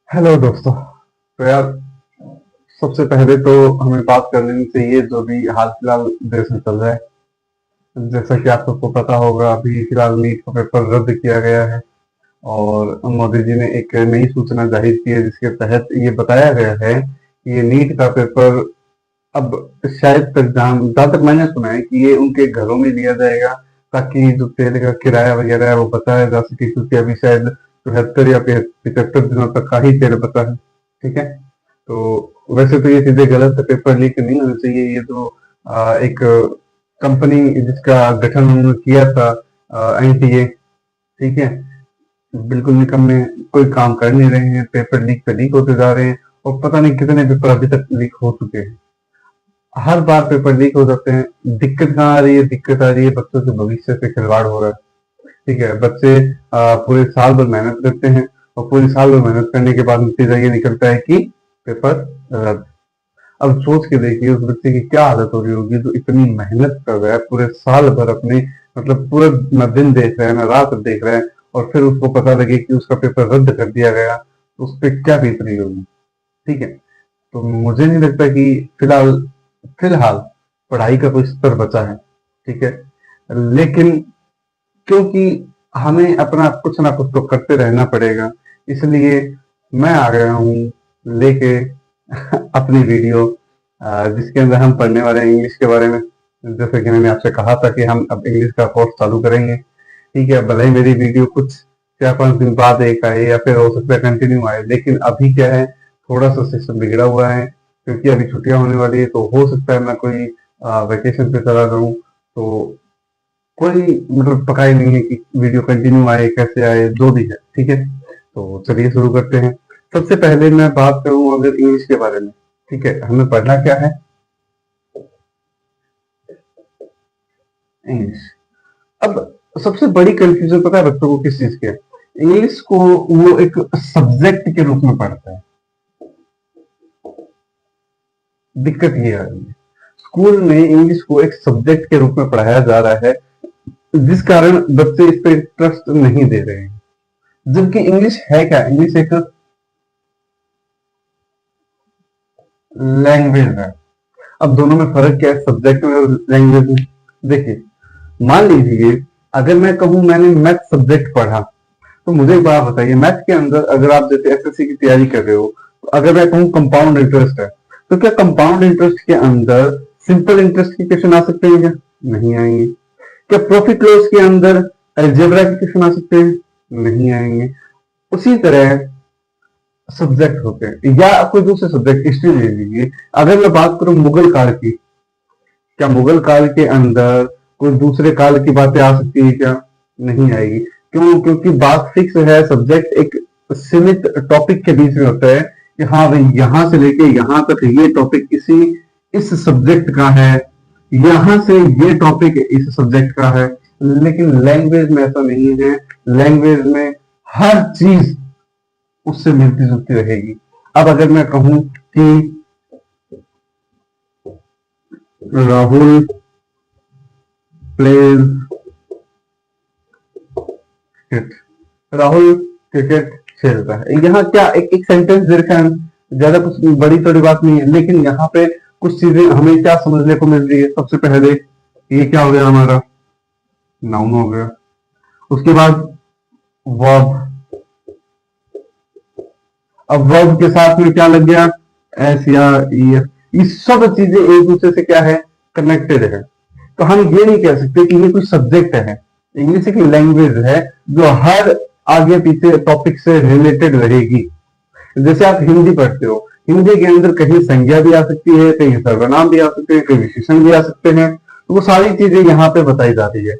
Hello दोस्तों। तो यार, सबसे पहले तो हमें बात कर लेनी चाहिए जो भी हाल फिलहाल देश में चल रहा है। जैसा कि आप सबको पता होगा, अभी फिलहाल नीट का पेपर रद्द किया गया है और मोदी जी ने एक नई सूचना जाहिर की है जिसके तहत ये बताया गया है कि ये नीट का पेपर अब शायद तक जहाँ तक मैंने सुना है कि ये उनके घरों में लिया जाएगा ताकि जो तेल का किराया वगैरह है वो बचाया जा सके, क्योंकि अभी शायद 73 या 75 दिनों तक का ही तेल बचा है। ठीक है। तो वैसे तो ये चीजें गलत है, पेपर लीक नहीं होना चाहिए। ये तो एक कंपनी जिसका गठन उन्होंने किया था, एनटीए, ठीक है, बिल्कुल निकम्मे, कोई काम कर नहीं रहे हैं, पेपर लीक पे लीक होते जा रहे हैं और पता नहीं कितने पेपर अभी तक लीक हो चुके हैं। हर बार पेपर लीक हो जाते हैं। दिक्कत कहाँ आ रही है? दिक्कत आ रही है बच्चों के भविष्य से खिलवाड़ हो रहा है। ठीक है, बच्चे पूरे साल भर मेहनत करते हैं और पूरे साल भर मेहनत करने के बाद नतीजा ये निकलता है कि पेपर रद्द। अब सोच के देखिए उस बच्चे की क्या हालत हो रही होगी जो इतनी मेहनत कर रहा है पूरे साल भर अपने, मतलब पूरा न दिन देख रहा है न रात देख रहा है, और फिर उसको पता लगे कि उसका पेपर रद्द कर दिया गया, तो उस पर क्या बीत रही होगी। ठीक है। तो मुझे नहीं लगता कि फिलहाल फिलहाल पढ़ाई का कोई स्तर बचा है। ठीक है। लेकिन क्योंकि हमें अपना कुछ ना कुछ तो करते रहना पड़ेगा, इसलिए मैं आ गया हूँ लेके अपनी वीडियो, जिसके अंदर हम पढ़ने वाले हैं इंग्लिश के बारे में। जैसे कि मैंने आपसे कहा था कि हम अब इंग्लिश का कोर्स चालू करेंगे। ठीक है, भले ही मेरी वीडियो कुछ 4-5 दिन बाद एक आए या फिर हो सकता है कंटिन्यू आए, लेकिन अभी क्या है, थोड़ा सा सिस्टम बिगड़ा हुआ है क्योंकि अभी छुट्टियां होने वाली है, तो हो सकता है मैं कोई वेकेशन पे चला जाऊं, तो कोई मतलब पता ही नहीं है कि वीडियो कंटिन्यू आए कैसे आए, जो भी है। ठीक है, तो चलिए शुरू करते हैं। सबसे पहले मैं बात करूं अगर इंग्लिश के बारे में। ठीक है, हमें पढ़ना क्या है? इंग्लिश। अब सबसे बड़ी कंफ्यूजन पता है बच्चों को किस चीज की है? इंग्लिश को वो एक सब्जेक्ट के रूप में पढ़ता है। दिक्कत ये आ रही है, स्कूल में इंग्लिश को एक सब्जेक्ट के रूप में पढ़ाया जा रहा है, जिस कारण बच्चे इस पर ट्रस्ट नहीं दे रहे हैं। जबकि इंग्लिश है क्या? इंग्लिश एक लैंग्वेज है। अब दोनों में फर्क क्या है, सब्जेक्ट में और लैंग्वेज में? देखिए, मान लीजिए अगर मैं कहूं मैंने मैथ सब्जेक्ट पढ़ा, तो मुझे एक बात बताइए, मैथ के अंदर अगर आप जैसे एसएससी की तैयारी कर रहे हो, तो अगर मैं कहूं कंपाउंड इंटरेस्ट है, तो क्या कंपाउंड इंटरेस्ट के अंदर सिंपल इंटरेस्ट के क्वेश्चन आ सकते हैं क्या? नहीं आएंगे। क्या प्रॉफिट लॉस के अंदर अलजेब्रा के क्वेश्चन आ सकते हैं? नहीं आएंगे। उसी तरह सब्जेक्ट होते हैं, या कोई दूसरे सब्जेक्ट हिस्ट्री ले लीजिए। अगर मैं बात करूं मुगल काल की, क्या मुगल काल के अंदर कोई दूसरे काल की बातें आ सकती है क्या? नहीं आएगी। क्यों? क्योंकि बात फिक्स है, सब्जेक्ट एक सीमित टॉपिक के बीच में होता है कि हाँ भाई, यहां से लेके यहां तक ये टॉपिक इसी इस सब्जेक्ट का है, यहां से ये टॉपिक इस सब्जेक्ट का है। लेकिन लैंग्वेज में ऐसा नहीं है। लैंग्वेज में हर चीज उससे मिलती जुलती रहेगी। अब अगर मैं कहूं कि Rahul pledge cricket, Rahul cricket खेलता है, यहाँ क्या एक एक सेंटेंस दे रखा है, ज्यादा कुछ बड़ी थोड़ी बात नहीं है, लेकिन यहाँ पे कुछ चीजें हमें क्या समझने को मिल रही है। सबसे पहले ये क्या हो गया, हमारा नाउन हो गया। उसके बाद वर्ब। अब वर्ब के साथ में क्या लग गया? एस या ई एस। ये सब चीजें एक दूसरे से क्या है, कनेक्टेड है। तो हम ये नहीं कह सकते कि ये कोई सब्जेक्ट है। इंग्लिश एक लैंग्वेज है जो हर आगे पीछे टॉपिक से रिलेटेड रहेगी। जैसे आप हिंदी पढ़ते हो, हिंदी के अंदर कहीं संज्ञा भी आ सकती है, कहीं सर्वनाम भी आ सकते हैं, कहीं विशेषण भी आ सकते हैं, तो वो सारी चीजें यहाँ पे बताई जाती है।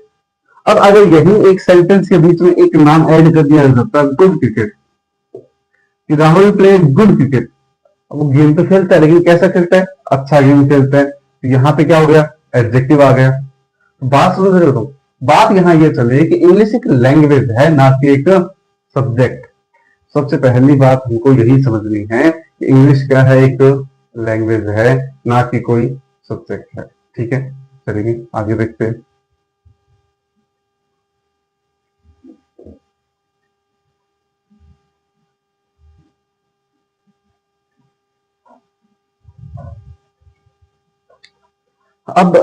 अब अगर यही एक सेंटेंस के बीच में एक नाम ऐड कर दिया जाता है, गुड क्रिकेट, कि राहुल प्ले गुड क्रिकेट। अब वो गेम तो खेलता है, लेकिन कैसा खेलता है? अच्छा गेम खेलता है। तो यहाँ पे क्या हो गया? एडजेक्टिव आ गया। तो बात समझ रहे हो? बात यहाँ ये चले कि इंग्लिश एक लैंग्वेज है, ना कि एक सब्जेक्ट। सबसे पहली बात हमको यही समझनी है कि इंग्लिश क्या है, एक लैंग्वेज है, ना कि कोई सब्जेक्ट है। ठीक है, चलिए आगे देखते हैं। अब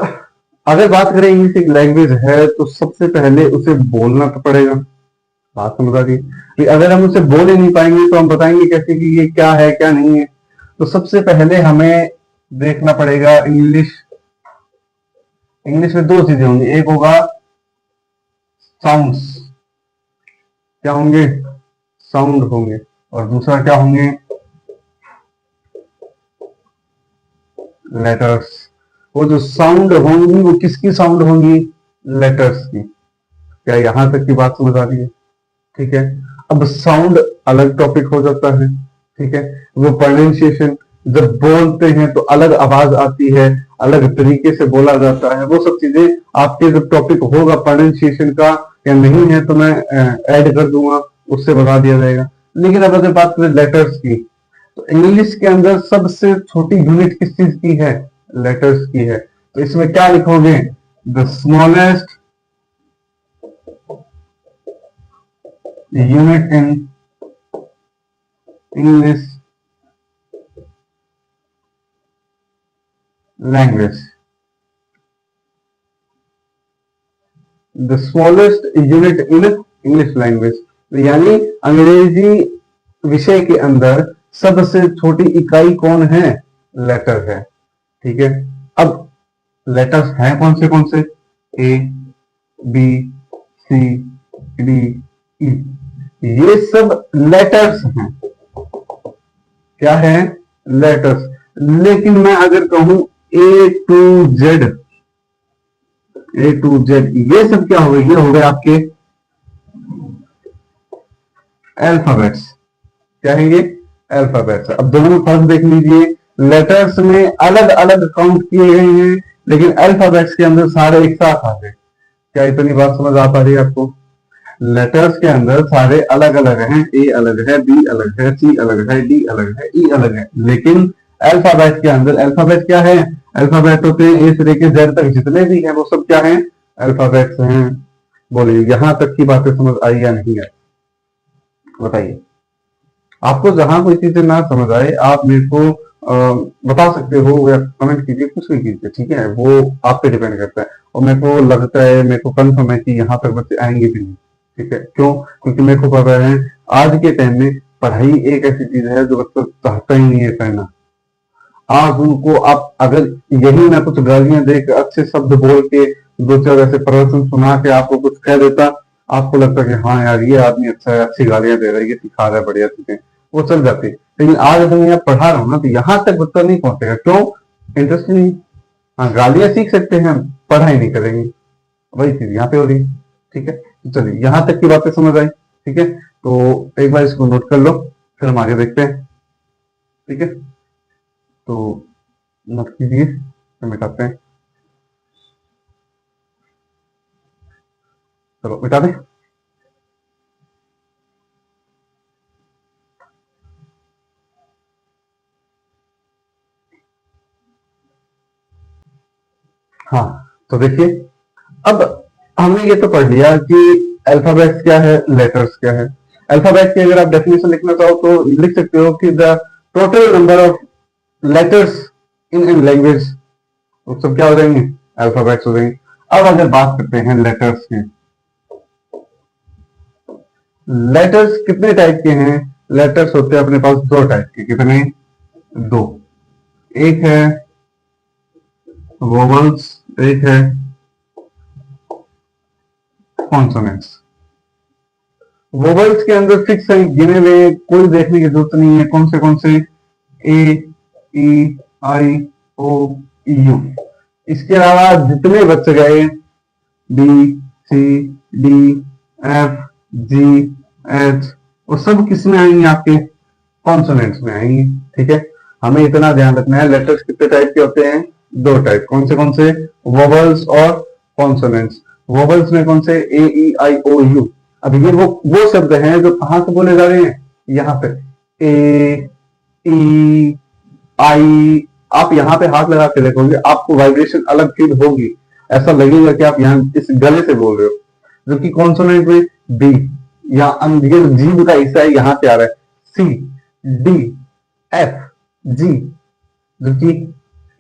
अगर बात करें इंग्लिश एक लैंग्वेज है तो सबसे पहले उसे बोलना तो पड़ेगा। बात समझ आ रही है? अगर हम उसे बोल ही नहीं पाएंगे तो हम बताएंगे कैसे कि ये क्या है क्या नहीं है। तो सबसे पहले हमें देखना पड़ेगा इंग्लिश। इंग्लिश में दो चीजें होंगी, एक होगा साउंड्स, क्या होंगे, साउंड होंगे, और दूसरा क्या होंगे, लेटर्स। वो जो साउंड होंगी वो किसकी साउंड होंगी, लेटर्स की। क्या यहां तक की बात समझ आ रही है? ठीक है। अब साउंड अलग टॉपिक हो जाता है, ठीक है। वो प्रोनाउंसिएशन, जब बोलते हैं तो अलग आवाज आती है, अलग तरीके से बोला जाता है, वो सब चीजें आपके जब टॉपिक होगा प्रोनाउंसिएशन का या नहीं है तो मैं ऐड कर दूंगा, उससे बता दिया जाएगा। लेकिन अब अगर बात करें लेटर्स की, तो इंग्लिश के अंदर सबसे छोटी यूनिट किस चीज की है, लेटर्स की है। तो इसमें क्या लिखोगे, the smallest unit in English language, the smallest unit in English language, यानी अंग्रेजी विषय के अंदर सबसे छोटी इकाई कौन है, लेटर है। ठीक है। अब लेटर्स हैं कौन से, A B C D E, ये सब लेटर्स हैं। क्या है, लेटर्स। लेकिन मैं अगर कहूं A to Z, A to Z, ये सब क्या हो गए, ये हो गए आपके अल्फाबेट्स। क्या है ये, अल्फाबेट्स। अब दोनों में फर्क देख लीजिए, लेटर्स में अलग अलग काउंट किए गए हैं, लेकिन अल्फाबेट्स के अंदर सारे एक साथ आ गए। क्या इतनी बात समझ आ पा रही है आपको? लेटर्स के अंदर सारे अलग अलग हैं, ए अलग है, बी अलग है, सी अलग है, डी अलग है, ई अलग है। लेकिन अल्फाबेट के अंदर, अल्फाबेट क्या है, अल्फाबेट होते हैं ए से लेकर जेड तक जितने भी हैं वो सब क्या है, अल्फाबेट्स हैं। बोलिए यहां तक की बातें समझ आई या नहीं आई, बताइए। आपको जहां कोई चीजें ना समझ आए आप मेरे को बता सकते हो या कमेंट कीजिए, कुछ भी कीजिए, ठीक है, वो आप पे डिपेंड करता है। और मेरे को लगता है, मेरे को कंफर्म है कि यहाँ तक बच्चे आएंगे भी नहीं, ठीक है। क्यों? क्योंकि मेरे को पता है आज के टाइम में पढ़ाई एक ऐसी चीज है जो बच्चा चाहता ही नहीं है करना। आज उनको आप अगर यही ना कुछ गालियां दे के, अच्छे शब्द बोल के, दो चार ऐसे प्रवचन सुना के आपको कुछ कह देता, आपको लगता कि हाँ यार ये आदमी अच्छा है, अच्छी गालियां दे रहा है, ये सिखा रहा है, बढ़िया चीजें, वो चल जाती। लेकिन आज अगर मैं यहाँ पढ़ा रहा हूँ ना तो यहाँ तक बच्चा नहीं पहुंचेगा। क्यों? इंटरेस्ट नहीं। हाँ, गालियां सीख सकते हैं, पढ़ाई नहीं करेंगे, वही चीज यहाँ पे हो रही है। ठीक है, तो चलिए यहाँ तक की बातें समझ आई। ठीक है, तो एक बार इसको नोट कर लो, फिर हम आगे देखते हैं। ठीक है, तो नोट कीजिए, फिर मिटाते हैं। चलो मिटा दें। हाँ, तो देखिए, अब हमने ये तो पढ़ लिया कि अल्फाबेट्स क्या है, लेटर्स क्या है। अल्फाबेट की अगर आप डेफिनेशन लिखना चाहो तो लिख सकते हो कि the total number of letters in an language, वो सब क्या हो जाएंगे, अल्फाबेट्स हो जाएंगे। अब अगर बात करते हैं लेटर्स की, लेटर्स कितने टाइप के हैं? लेटर्स होते हैं अपने पास दो टाइप के। कितने? दो। एक है वोवल्स, एक है कॉन्सोनेंट्स। वोवल्स के अंदर फिक्स है, गिने हुए, कोई देखने की जरूरत नहीं है। कौन से? ए, ई, आई, ओ, यू। इसके अलावा जितने बच गए, बी, सी, डी, एफ, जी, एच, वो सब किस में आएंगे, आपके कॉन्सोनेंट्स में आएंगे। ठीक है, हमें इतना ध्यान रखना है, लेटर्स कितने टाइप के होते हैं? दो टाइप। कौन से? वोवल्स और कॉन्सोनेंट्स। वोवल्स में कौन से? ए, ई, आई, ओ, यू। अब ये वो शब्द हैं जो कहां से बोले जा रहे हैं, यहाँ पे ए, ई, आई। आप यहाँ पे हाथ लगा के देखोगे, आपको वाइब्रेशन अलग फील होगी, ऐसा लगेगा कि आप यहाँ इस गले से बोल रहे हो। जबकि कॉन्सोनेंट में बी, या ये जीभ का हिस्सा है, यहाँ से आ रहा है, सी, डी, एफ, जी। जबकि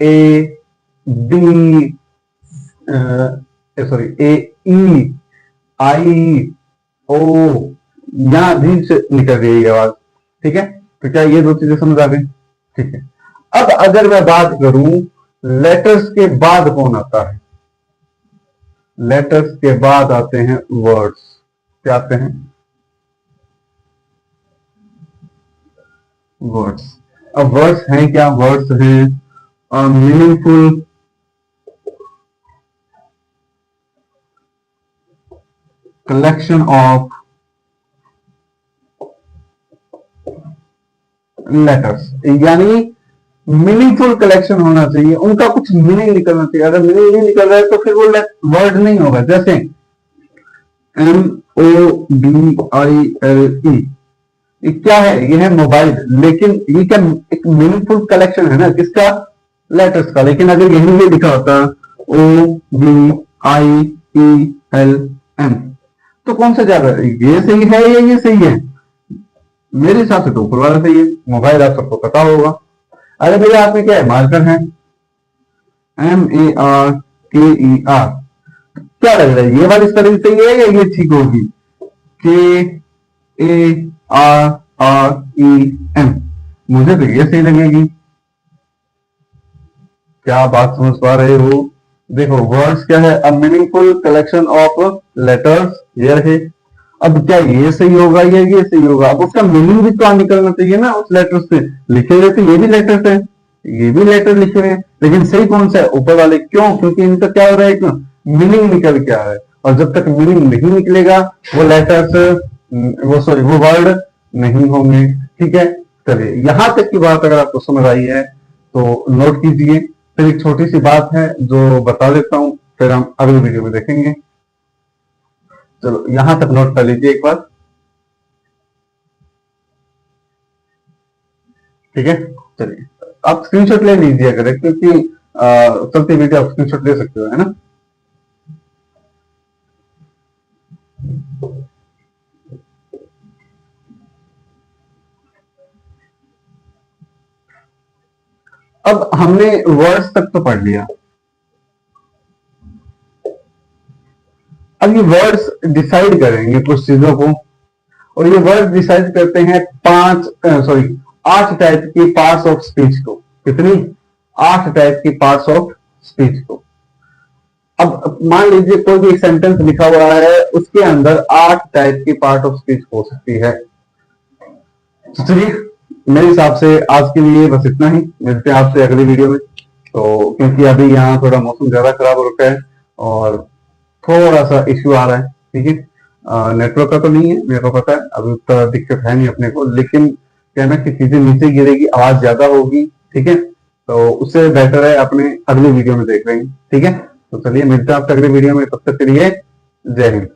ए, डी, सॉरी, ए, ई, आई, ओ, यहां डी से निकल रही है ये आवाज। ठीक है, तो क्या ये दो चीजें समझ आ गई? ठीक है। अब अगर मैं बात करूं लेटर्स के बाद कौन आता है, लेटर्स के बाद आते हैं वर्ड्स। क्या आते हैं? वर्ड्स। अब वर्ड्स हैं क्या? वर्ड्स हैं मीनिंगफुल कलेक्शन ऑफ लेटर्स, यानी मीनिंगफुल कलेक्शन होना चाहिए, उनका कुछ मीनिंग निकलना चाहिए। अगर मीनिंग नहीं निकल रहा है तो फिर वो वर्ड नहीं होगा। जैसे MOBILE, ये क्या है? ये है मोबाइल, लेकिन ये क्या एक मीनिंगफुल कलेक्शन है ना, किसका? लेटर्स का। लेकिन अगर यही ये लिखा होता OBIELM, तो कौन सा ज्यादा, ये सही है या ये सही है? मेरे हिसाब से तो ऊपर वाला सही है। मोबाइल आप सबको पता होगा। अरे भैया आपने क्या है, मार्कर है MARKER, क्या लग रहा है ये वाली स्पेलिंग सही है या ये ठीक होगी? KARREM, मुझे तो ये सही लगेगी। क्या आप बात समझ पा रहे हो? देखो वर्ड्स क्या है? A meaningful collection of letters, ये रहे। अब क्या ये सही होगा या ये सही होगा? अब उसका मीनिंग भी तो निकलना चाहिए ना उस लेटर से। लिखे हुए तो ये भी लेटर्स है, ये भी लेटर लिखे हुए हैं, लेकिन सही कौन सा है? ऊपर वाले। क्यों? क्योंकि इनका क्या हो रहा है, मीनिंग निकल के आ रहा है। और जब तक मीनिंग नहीं निकलेगा वो लेटर्स, वो वर्ड नहीं होंगे। ठीक है, चलिए यहां तक की बात अगर आपको समझ आई है तो नोट कीजिए। फिर एक छोटी सी बात है जो बता देता हूं, फिर हम अगली वीडियो में देखेंगे। चलो यहां तक नोट कर लीजिए एक बार। ठीक है, चलिए आप स्क्रीनशॉट ले लीजिए अगर, क्योंकि चलती वीडियो आप स्क्रीनशॉट ले सकते हो, है ना। अब हमने वर्ड्स तक तो पढ़ लिया। अब ये वर्ड्स डिसाइड करेंगे कुछ चीजों को, और ये वर्ड्स डिसाइड करते हैं 8 टाइप की पार्ट्स ऑफ स्पीच को। कितनी? 8 टाइप की पार्ट्स ऑफ स्पीच को। अब मान लीजिए कोई भी सेंटेंस लिखा हुआ है, उसके अंदर 8 टाइप की पार्ट ऑफ स्पीच हो सकती है। तो चलिए मेरे हिसाब से आज के लिए बस इतना ही। मिलते हैं आपसे अगली वीडियो में। तो क्योंकि अभी यहाँ थोड़ा मौसम ज्यादा खराब हो रखा है और थोड़ा सा इश्यू आ रहा है। ठीक है, नेटवर्क का तो नहीं है, मेरे को पता है, अभी उतना दिक्कत है नहीं अपने को, लेकिन क्या ना कि चीजें नीचे गिरेगी, आवाज ज्यादा होगी। ठीक है, तो उससे बेटर है अपने अगली वीडियो में देख रहे हैं। ठीक है, तो चलिए मिलते हैं आपसे अगली वीडियो में, तब तक के लिए जय हिंद।